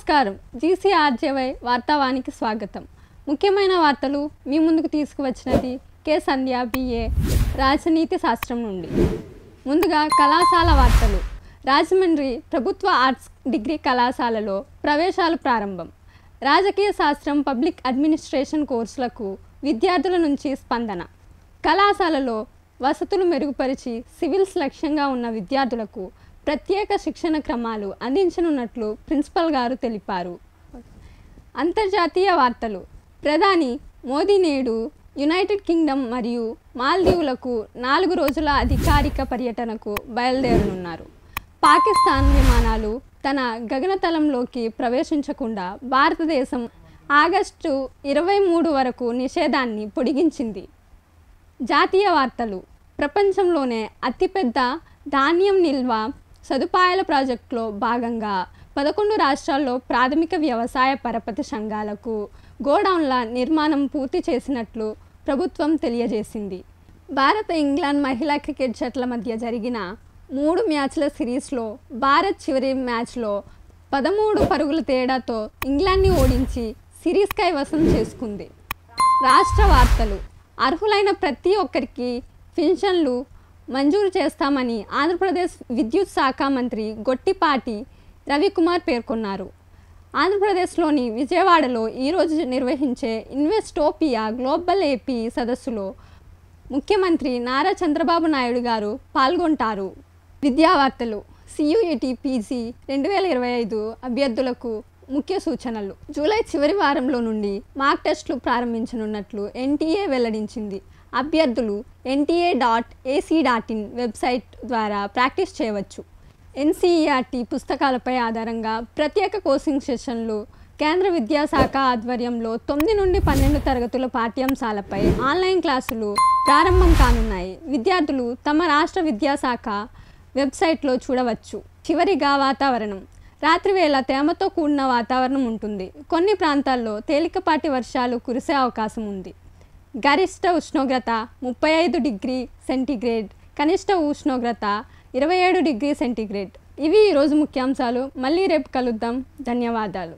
నమస్కారం. జీసీఆర్జేవై వార్తావానికి స్వాగతం. ముఖ్యమైన వార్తలు మీ ముందుకు తీసుకువచ్చినది కే సంధ్య బిఏ రాజనీతి శాస్త్రం నుండి. ముందుగా కళాశాల వార్తలు. రాజమండ్రి ప్రభుత్వ ఆర్ట్స్ డిగ్రీ కళాశాలలో ప్రవేశాలు ప్రారంభం. రాజకీయ శాస్త్రం, పబ్లిక్ అడ్మినిస్ట్రేషన్ కోర్సులకు విద్యార్థుల నుంచి స్పందన. కళాశాలలో వసతులు మెరుగుపరిచి సివిల్స్ లక్ష్యంగా ఉన్న విద్యార్థులకు ప్రత్యేక శిక్షణ క్రమాలు అందించనున్నట్లు ప్రిన్సిపల్ గారు తెలిపారు. అంతర్జాతీయ వార్తలు. ప్రధాని మోదీ నేడు యునైటెడ్ కింగ్డమ్ మరియు మాల్దీవులకు 4 రోజుల అధికారిక పర్యటనకు బయలుదేరనున్నారు. పాకిస్తాన్ విమానాలు తన గగనతలంలోకి ప్రవేశించకుండా భారతదేశం ఆగస్టు 23 వరకు నిషేధాన్ని పొడిగించింది. జాతీయ వార్తలు. ప్రపంచంలోనే అతిపెద్ద ధాన్యం నిల్వ సదుపాయాల ప్రాజెక్టులో భాగంగా 11 రాష్ట్రాల్లో ప్రాథమిక వ్యవసాయ పరపతి సంఘాలకు గోడౌన్ల నిర్మాణం పూర్తి చేసినట్లు ప్రభుత్వం తెలియజేసింది. భారత, ఇంగ్లాండ్ మహిళా క్రికెట్ జట్ల మధ్య జరిగిన 3 మ్యాచ్ల సిరీస్లో భారత్ చివరి మ్యాచ్లో 13 పరుగుల తేడాతో ఇంగ్లాండ్ని ఓడించి సిరీస్ కైవసం చేసుకుంది. రాష్ట్ర వార్తలు. అర్హులైన ప్రతి ఒక్కరికి పెన్షన్లు మంజూరు చేస్తామని ఆంధ్రప్రదేశ్ విద్యుత్ శాఖ మంత్రి గొట్టిపాటి రవికుమార్ పేర్కొన్నారు. ఆంధ్రప్రదేశ్లోని విజయవాడలో ఈరోజు నిర్వహించే ఇన్వెస్టోపియా గ్లోబల్ ఏపీ సదస్సులో ముఖ్యమంత్రి నారా చంద్రబాబు నాయుడు గారు పాల్గొంటారు. విద్యావార్తలు. CUET PG 2025 అభ్యర్థులకు ముఖ్య సూచనలు. జూలై చివరి వారంలో నుండి మాక్ టెస్టులు ప్రారంభించనున్నట్లు NTA వెల్లడించింది. అభ్యర్థులు nta.ac.in వెబ్సైట్ ద్వారా ప్రాక్టీస్ చేయవచ్చు. NCERT పుస్తకాలపై ఆధారంగా ప్రత్యేక కోచింగ్ సెషన్లు కేంద్ర విద్యాశాఖ ఆధ్వర్యంలో 9 నుండి 12 తరగతుల పాఠ్యాంశాలపై ఆన్లైన్ క్లాసులు ప్రారంభం కానున్నాయి. విద్యార్థులు తమ రాష్ట్ర విద్యాశాఖ వెబ్సైట్లో చూడవచ్చు. చివరిగా వాతావరణం. రాత్రివేళ తేమతో కూడిన వాతావరణం ఉంటుంది. కొన్ని ప్రాంతాల్లో తేలికపాటి వర్షాలు కురిసే అవకాశం ఉంది. గరిష్ట ఉష్ణోగ్రత 35 డిగ్రీ సెంటీగ్రేడ్, కనిష్ట ఉష్ణోగ్రత 27 డిగ్రీ సెంటీగ్రేడ్. ఇవి ఈరోజు ముఖ్యాంశాలు. మళ్ళీ రేపు కలుద్దాం. ధన్యవాదాలు.